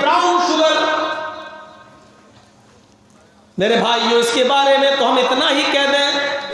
Brown sugar. मेरे भाइयों, इसके बारे में तो हम इतना ही कह दें,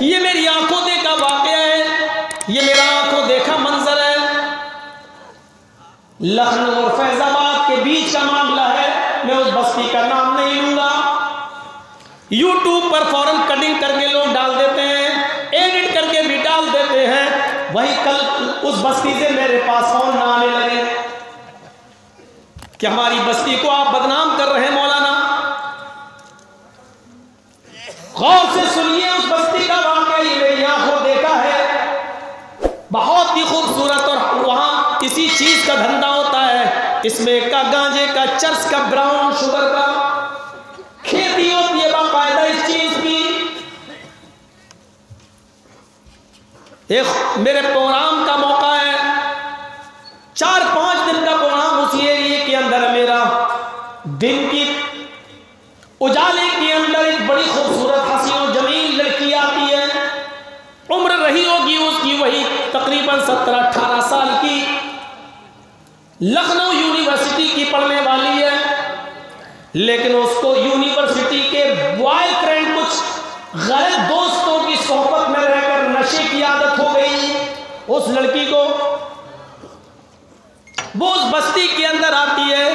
ये मेरी आंखों देखा वाकया है, ये मेरा आंखों देखा मंजर है। लखनऊ और फैजाबाद के बीच का मामला है। मैं उस बस्ती का नाम नहीं लूंगा। यूट्यूब पर फौरन कटिंग करके लोग डाल देते हैं, एडिट करके भी डाल देते हैं। वही कल उस बस्ती से मेरे पास फोन ना आने लगे कि हमारी बस्ती को आप बदनाम कर रहे हैं मौलाना। गौर से सुनिए, उस बस्ती का वाकया ये मेरी आंखों देखा है। बहुत ही खूबसूरत, और वहां किसी चीज का धंधा होता है, इसमें का गांजे का, चर्च का, ब्राउन शुगर का खेती होती है बाकायदा इस चीज की। एक मेरे प्रोग्राम का मौका है, 4-5 दिन का प्रोग्राम उसी एरिए के अंदर है मेरा। दिन की उजाले के अंदर एक बड़ी खूबसूरत हसीन और जमील लड़की आती है। उम्र रही होगी उसकी वही तकरीबन 17-18 साल की। लखनऊ यूनिवर्सिटी की पढ़ने वाली है, लेकिन उसको यूनिवर्सिटी के बॉयफ्रेंड कुछ गलत दोस्तों की सोहबत में रहकर नशे की आदत हो गई उस लड़की को। वो उस बस्ती के अंदर आती है,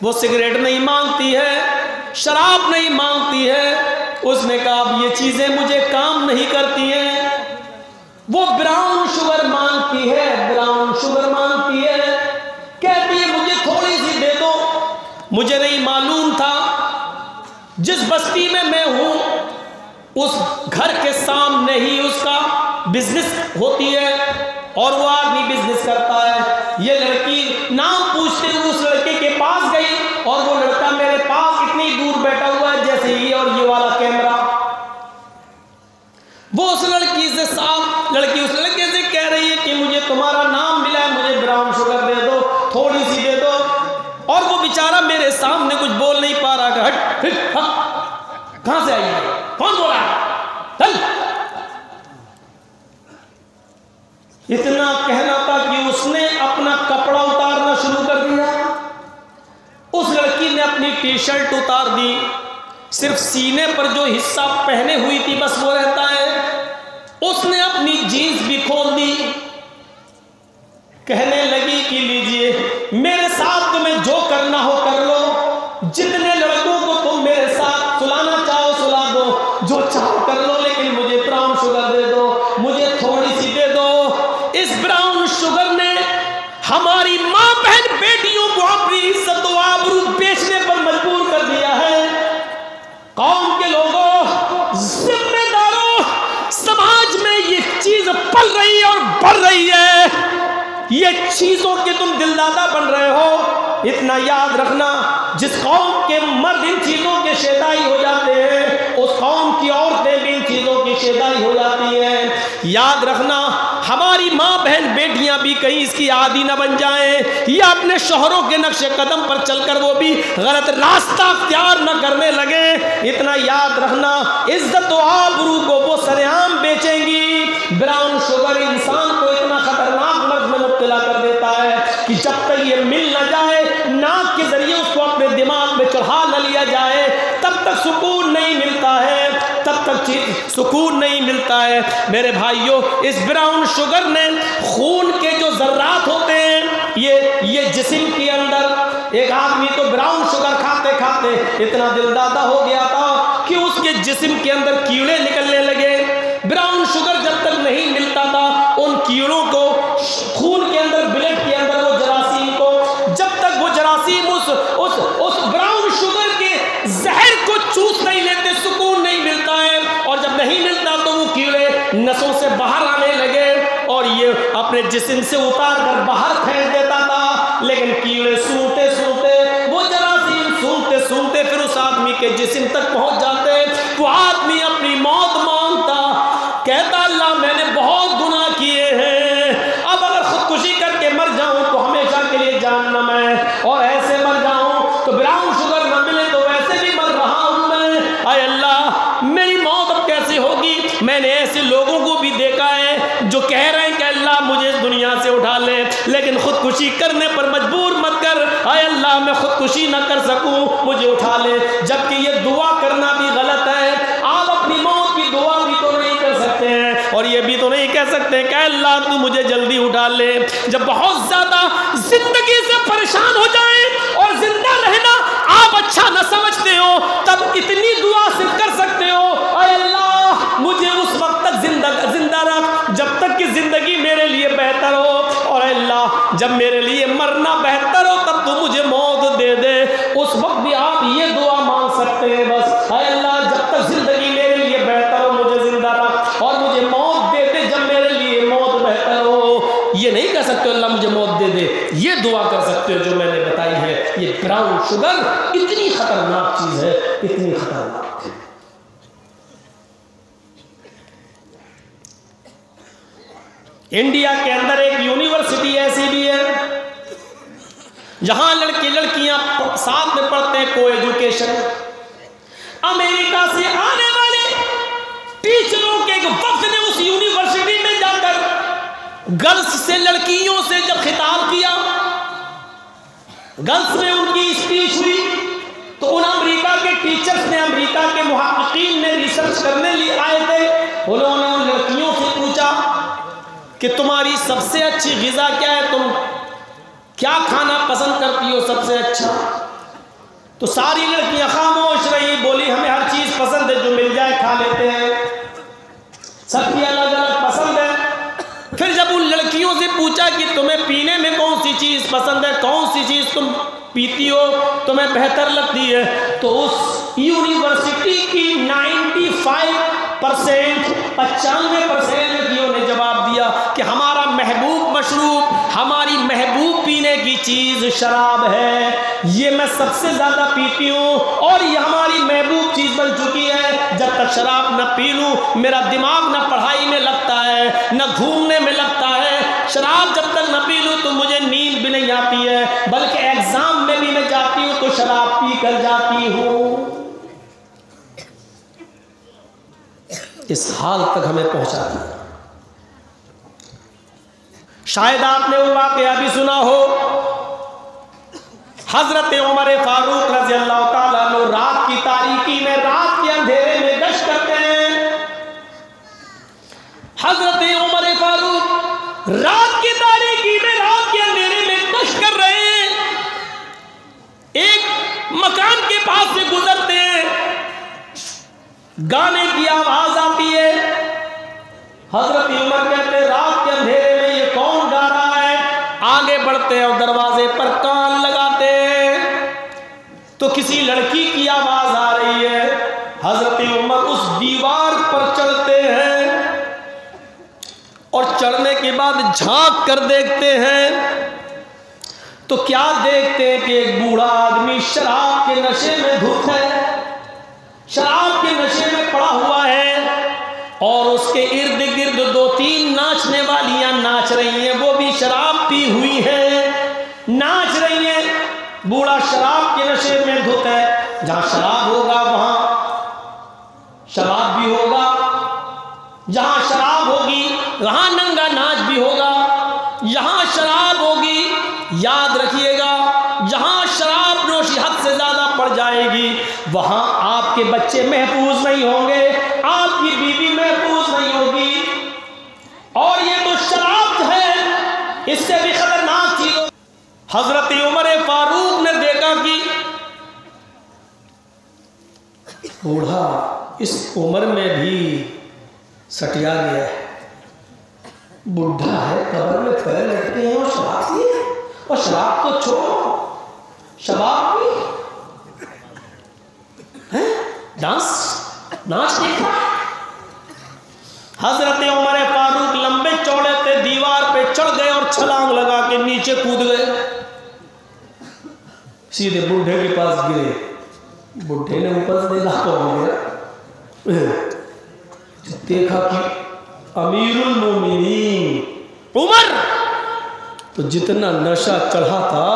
वो सिगरेट नहीं मांगती है, शराब नहीं मांगती है। उसने कहा अब ये चीजें मुझे काम नहीं करती हैं। वो ब्राउन शुगर मांगती है, ब्राउन शुगर मांगती है। कहती है मुझे थोड़ी सी दे दो। मुझे नहीं मालूम था जिस बस्ती में मैं हूं उस घर के सामने ही उसका बिजनेस होती है और वो आदमी बिजनेस करता है। ये लड़की नाम पूछते हुए उस लड़के के पास गई और वो लड़का मेरे पास इतनी दूर बैठा हुआ है जैसे ये और ये वाला कैमरा। वो उस लड़की से साफ, लड़की उस लड़के से कह रही है कि मुझे तुम्हारा नाम मिला है, मुझे ब्राउन शुगर दे दो, थोड़ी सी दे दो। और वो बेचारा मेरे सामने कुछ बोल नहीं पा रहा। हट कहां से आई है, कौन बोला, चल। इतना कहना था कि उसने अपना कपड़ा उतारना शुरू कर दिया। उस लड़की ने अपनी टी शर्ट उतार दी, सिर्फ सीने पर जो हिस्सा पहने हुई थी बस वो रहता है। उसने अपनी जीन्स भी खोल दी। कहने लगी कि लीजिए मेरे साथ तुम्हें जो करना हो कर लो, जितने लड़कों को तुम मेरे साथ सुलाना चाहो सुला दो, जो चाहो कर लो, लेकिन मुझे ब्राउन शुगर दे दो, मुझे थोड़ी सी दे दो। इस ब्राउन शुगर ने हमारी मां बहन बेटियों को अपनी इज्जत और आबरू बेचने पर मजबूर कर दिया है। कौम के लोगों, जिम्मेदारों, समाज में ये चीज पल रही है और बढ़ रही है। ये चीजों के तुम दिलदादा बन रहे हो। इतना याद रखना, जिस कौम के मर्द इन चीजों के शेदाई हो जाते हैं, उस कौम की औरतें भी इन चीजों की शेदाई हो जाती हैं। याद रखना, हमारी माँ बहन बेटियां भी कहीं इसकी आदी न बन जाएं या अपने शोहरों के नक्शे कदम पर चलकर वो भी गलत रास्ता अख्तियार न करने लगे। इतना याद रखना, इज्जत और आबरू को वो सरेआम बेचेंगी। ब्राउन शुगर इंसान को इतना खतरनाक मर्ज में मुब्तला कर देता है कि जब तक ये मिल न जाए, नाक के जरिए उसको अपने दिमाग में चढ़ा न लिया जाए, तब तक सुकून नहीं मिलता है, तब तक सुकून नहीं मिलता है। मेरे भाइयों, इस ब्राउन शुगर ने खून के जो जर्रात होते हैं ये जिस्म के अंदर, एक आदमी तो ब्राउन शुगर खाते खाते इतना दिलदादा हो गया था कि उसके जिस्म के अंदर कीड़े निकलने लगे। ब्राउन शुगर जब तक नहीं मिलता था, उन कीड़ों को खून के अंदर, ब्लड के अंदर, वो जरासीम को, जब तक वो जरासीम उस ब्राउन शुगर के जहर को चूस नहीं लेते, सुकून नहीं मिलता है। और जब नहीं मिलता तो वो कीड़े नसों से बाहर आने लगे और ये अपने जिस्म से उतार कर बाहर फेंक देता था। लेकिन कीड़े सूंघते सूंघते, वो जरासीम सूंघते सूंघते फिर उस आदमी के जिस्म तक पहुंच जाते। वो आदमी अपनी मौत मांगता, कहता अल्लाह मैंने बहुत गुनाह किए हैं, अब अगर खुदकुशी करके मर जाऊं तो हमेशा के लिए जहन्नम है, और ऐसे मर जाऊं तो ब्राउन शुगर न मिले तो वैसे भी मर रहा हूं मैं। आय अल्लाह, मेरी मौत अब कैसे होगी। मैंने ऐसे लोगों को भी देखा है जो कह रहे हैं कि अल्लाह मुझे इस दुनिया से उठा ले, लेकिन खुदकुशी करने पर मजबूर मत कर। आए अल्लाह मैं खुदकुशी न कर सकूं, मुझे उठा ले। जबकि ये दुआ करना भी गलत है। आप अपनी मौत की दुआ भी तो नहीं कर सकते हैं और ये भी तो नहीं कह सकते कि अल्लाह तू मुझे जल्दी उठा ले। जब बहुत ज्यादा जिंदगी से परेशान हो जाए और जिंदा रहना आप अच्छा न समझते हो, तब इतनी दुआ सिर्फ कर सकते हो, आए अल्लाह मुझे उस वक्त तक जिंदा रख जब तक कि जिंदगी मेरे लिए बेहतर हो, और अल्लाह जब मेरे लिए मरना बेहतर हो तब तो मुझे मौत दे दे। उस वक्त भी आप ये दुआ मांग सकते हैं बस, हाय अल्लाह जब तक जिंदगी मेरे लिए बेहतर हो मुझे जिंदा रख और मुझे मौत दे दे जब मेरे लिए मौत बेहतर हो। ये नहीं कह सकते अल्लाह मुझे मौत दे दे, ये दुआ कर सकते हो जो मैंने बताई है। ये ब्राउन शुगर इतनी खतरनाक चीज है, इतनी खतरनाक है। इंडिया के अंदर एक यूनिवर्सिटी ऐसी भी है जहां लड़के लड़कियां साथ में पढ़ते हैं, को एजुकेशन। अमेरिका से आने वाले टीचरों के एक वफ्द ने उस यूनिवर्सिटी में जाकर गर्ल्स से, लड़कियों से जब खिताब किया, गर्ल्स में उनकी स्पीच हुई, तो उन अमेरिका के टीचर्स ने, अमेरिका के मुहक्किकीन ने, रिसर्च करने लिए आए थे, उन्होंने उन लड़कियों से पूछा कि तुम्हारी सबसे अच्छी ग़िज़ा क्या है, तुम क्या खाना पसंद करती हो सबसे अच्छा? तो सारी लड़कियां खामोश रही, बोली हमें हर चीज़ पसंद है, जो मिल जाए खा लेते हैं, सबकी अलग अलग पसंद है। फिर जब उन लड़कियों से पूछा कि तुम्हें पीने में कौन सी चीज़ पसंद है, कौन सी चीज़ तुम पीती हो, तुम्हें बेहतर लगती है, तो उस यूनिवर्सिटी की 95% लड़कियों ने जवाब दिया कि हमारा महबूब मशरूब, हमारी महबूब पीने की चीज़ शराब है, ये मैं सबसे ज़्यादा पीती हूँ और ये हमारी महबूब चीज़ बन चुकी है। जब तक शराब न पी लूँ मेरा दिमाग न पढ़ाई में लगता है न घूमने में लगता है। शराब जब तक न पी लूँ तो मुझे नींद भी नहीं आती है, बल्कि एग्ज़ाम में भी मैं जाती हूँ तो शराब पी कर जाती हूँ। इस हाल तक हमें पहुंचा दिया। शायद आपने वो वाक़या भी सुना हो, हजरत उमर फारूक रज़ी अल्लाह ताला अन्हु रात की तारीकी में, रात के अंधेरे में गश्त करते हैं। हजरत उमर फारूक रात की तारीकी में, रात के अंधेरे में गश्त कर रहे हैं। एक मकान के पास से गुजरते हैं, गाने की आवाज आती है। हजरत उमर कहते हैं रात के अंधेरे में ये कौन गा रहा है? आगे बढ़ते हैं और दरवाजे पर कान लगाते हैं तो किसी लड़की की आवाज आ रही है। हजरत उमर उस दीवार पर चढ़ते हैं और चढ़ने के बाद झांक कर देखते हैं तो क्या देखते हैं कि एक बूढ़ा आदमी शराब के नशे में धुत है, शराब के नशे में पड़ा हुआ है और उसके इर्द गिर्द 2-3 नाचने वालियां नाच रही हैं, वो भी शराब पी हुई हैं, नाच रही हैं। बूढ़ा शराब के नशे में धुत है। जहां शराब होगा वहां शराब भी होगा, जहां शराब होगी वहां नंगा नाच भी होगा। यहां शराब होगी, याद रखिएगा, जहां शराब नोशी हद से ज्यादा पड़ जाएगी वहां आपके बच्चे महफूज नहीं होंगे, आपकी बीवी महफूज नहीं होगी। और ये तो शराब है, इससे भी खतरनाक चीज। हजरत उमर फारूक ने देखा कि बूढ़ा इस उम्र में भी सटिया गया है, बूढ़ा है, कब्र में पैर लटके हैं और शराब पी है। और शराब तो छोड़ो, शराब पी है, डांस नाच देखा। हजरत उमर फारूक लंबे चौड़े थे, दीवार पे चढ़ गए और छलांग लगा के नीचे कूद गए, सीधे बूढ़े के पास गिरे। बूढ़े ने ऊपर से देखा तो हो गया, देखा कि अमीरुल मोमिनीन उमर, तो जितना नशा चढ़ा था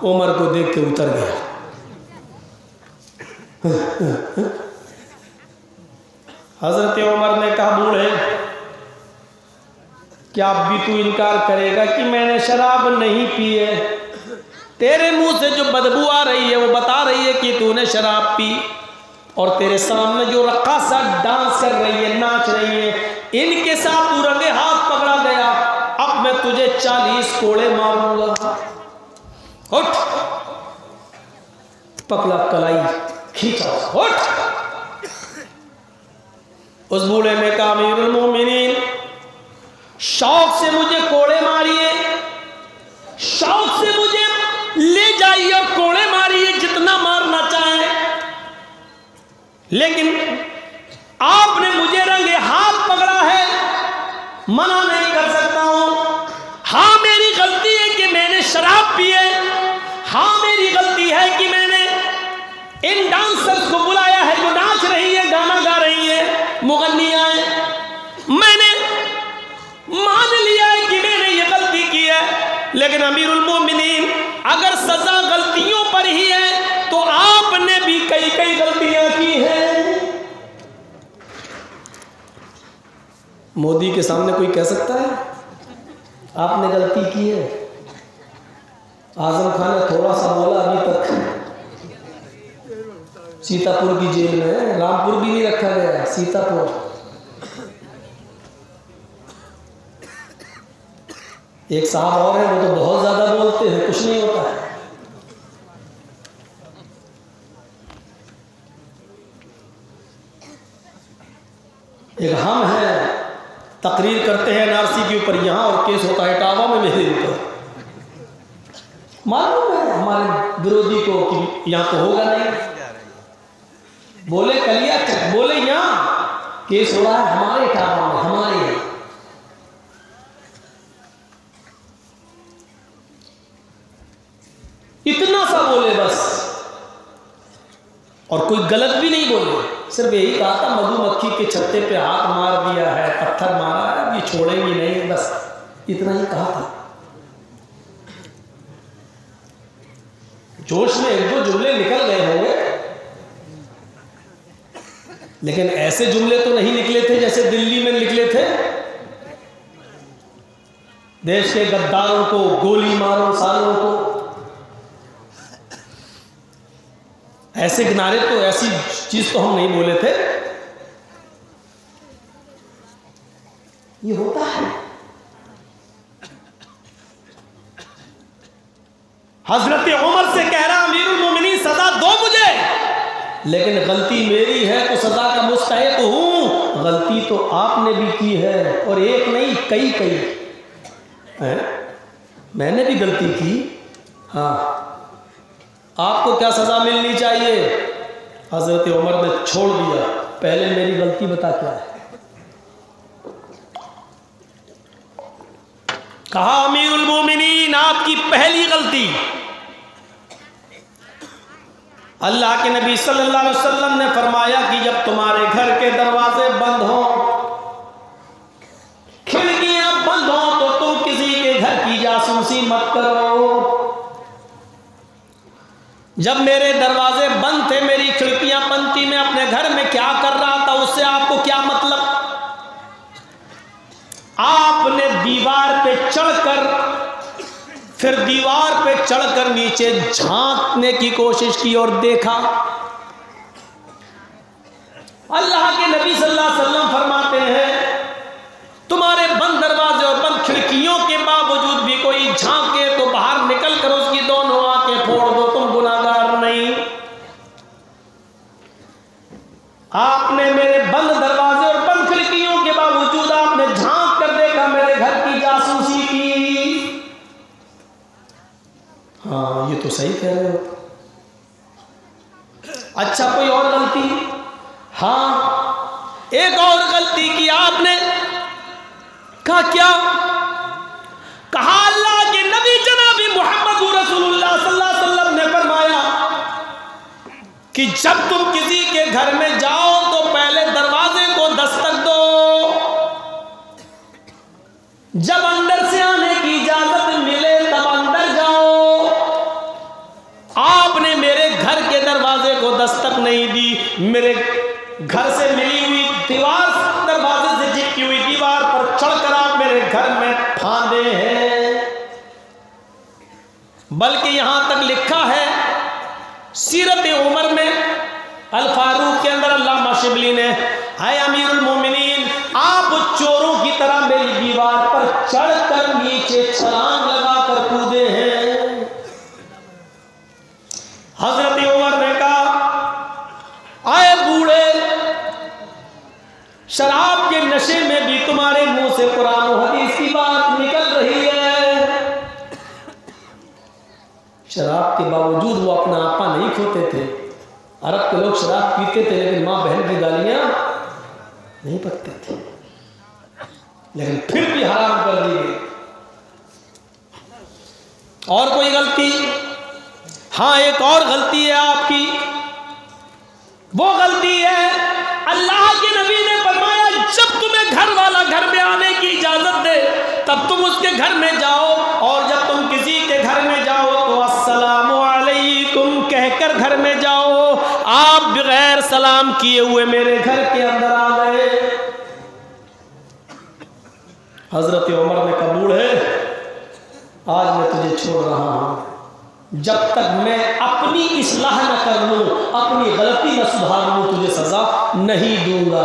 उमर को देख के उतर गया। हजरत उमर ने कहा बूढ़े क्या अब भी तू इनकार करेगा कि मैंने शराब नहीं पी है? तेरे मुंह से जो बदबू आ रही है वो बता रही है कि तूने शराब पी, और तेरे सामने जो रक्कासा डांस कर रही है, नाच रही है, इनके साथ तू रंगे हाथ पकड़ा गया। अब मैं तुझे 40 कोड़े मारूंगा। उठ, पकड़ा कलाई खींचा, उठ। उस बूढ़े ने कहा अमीरुल मोमिनीन, शौक से मुझे कोड़े मारिए, शौक से मुझे ले जाइए और कोड़े मारिए जितना मारना चाहे, लेकिन आपने मुझे रंगे हाथ पकड़ा है, मना नहीं कर सकता हूं। हाँ मेरी गलती है कि मैंने शराब पी है, हाँ मेरी गलती है कि मैंने इन डांसर्स को बुलाया है जो नाच रही है, गाना गा रही है, मुगन्नियां हैं। मैंने मान लिया है कि मैंने ये गलती की है, लेकिन अमीरुल मोमिनीन अगर सजा गलतियों पर ही है तो आपने भी कई कई गलतियां की हैं। मोदी के सामने कोई कह सकता है आपने गलती की है? आजम खान ने थोड़ा सा बोला, अभी तक सीतापुर की जेल में है, रामपुर भी नहीं रखा गया है, सीतापुर। एक साहब और है, वो तो बहुत ज्यादा बोलते हैं, कुछ नहीं होता है। एक हम हैं, तकरीर करते हैं एनआरसी के ऊपर यहाँ, और केस होता है इटावा में मेरे ऊपर। मालूम है हमारे विरोधी को कि यहाँ तो होगा नहीं, बोले कलिया बोले यहाँ केस हो रहा है हमारे इटावा में, हमारे यहाँ। इतना सा बोले बस, और कोई गलत भी नहीं बोले, सिर्फ यही कहा था मधुमक्खी के छत्ते पे हाथ मार दिया है, पत्थर मारा है, ये छोड़ेंगे नहीं, बस इतना ही कहा था। जोश में एक दो जुमले निकल गए होंगे, लेकिन ऐसे जुमले तो नहीं निकले थे जैसे दिल्ली में निकले थे। देश के गद्दारों को गोली मारो, सालों को, ऐसे किनारे तो ऐसी चीज तो हम नहीं बोले थे। ये होता है। हजरत उमर से कह रहा अमीरुल मोमिनीन सजा दो मुझे, लेकिन गलती मेरी है तो सजा का मुस्तहिक हूं। गलती तो आपने भी की है, और एक नहीं कई कई है। मैंने भी गलती की, हाँ। आपको क्या सजा मिलनी चाहिए? हजरत उमर ने छोड़ दिया, पहले मेरी गलती बता क्या है। कहा अमीरुल मोमिनीन आपकी पहली गलती, अल्लाह के नबी सल्लल्लाहु अलैहि वसल्लम ने फरमाया कि जब तुम्हारे घर के दरवाजे बंद हों, खिड़कियां बंद हों, तो तुम किसी के घर की जासूसी मत करो। जब मेरे दरवाजे बंद थे, मेरी खिड़कियां बंद थी, मैं अपने घर में क्या कर रहा था उससे आपको क्या मतलब? आपने दीवार पे चढ़कर, फिर दीवार पे चढ़कर नीचे झांकने की कोशिश की और देखा। अल्लाह के नबी सल्लल्लाहु अलैहि वसल्लम फरमाते हैं तुम्हारे बंद दरवाजे और बंद खिड़कियों के बावजूद भी कोई झांके तो बाहर निकल कर उसकी दोनों आंखें फोड़ दो, तुम गुनाहगार नहीं। आपने मेरे बंद दरवाजे और बंद खिड़कियों के बावजूद आपने झांक कर देखा, मेरे घर की जासूसी की। हाँ ये तो सही कह रहे हो। अच्छा कोई और गलती? हाँ एक और गलती की आपने। कहा क्या? कहा अल्लाह के नबी जनाबी मोहम्मद रसूलुल्लाह सल्लल्लाहु अलैहि वसल्लम ने फरमाया कि जब तुम किसी के घर में जाओ तो पहले दरवाजे को दस्तक दो, जब अंदर से आने की इजाजत मिले तब अंदर जाओ। आपने मेरे घर के दरवाजे को दस्तक नहीं दी, मेरे घर से मिली हुई दीवार, दरवाजे से चिपकी हुई दीवार पर चढ़कर आप मेरे घर में फांदे हैं। बल्कि यहां तक लिखा है सीरत उमर में अल फारूक के अंदर अल्लामा शिबली ने, हाय अमीरुल मोमिनीन, आप चोरों की तरह मेरी दीवार पर चढ़कर नीचे छलांग लगाकर कूदे हैं। हजरत उमर ने कहा, आए बूढ़े, शराब के नशे में भी तुम्हारे मुंह से कुरान और हदीस की बात निकल रही है। शराब के बावजूद वो अपना आपा नहीं खोते थे। अरब के लोग शराब पीते थे लेकिन माँ बहन की गालियां नहीं पकते थे, लेकिन फिर भी हराम कर दी गई। और कोई गलती? हाँ, एक और गलती है आपकी। वो गलती है, अल्लाह के नबी ने फरमाया जब तुम्हें घर वाला घर में आने की इजाजत दे तब तुम उसके घर में जाओ, और जब तुम किसी के घर में जाओ तो अस्सलामु अलैकुम कहकर घर में जाओ। आप बगैर सलाम किए हुए मेरे घर के अंदर आ गए। हजरत उमर ने कहा, बूढ़े, आज मैं तुझे छोड़ रहा हूं, जब तक मैं अपनी इस्लाह न कर लूं, अपनी गलती न सुधार लूं, तुझे सजा नहीं दूंगा।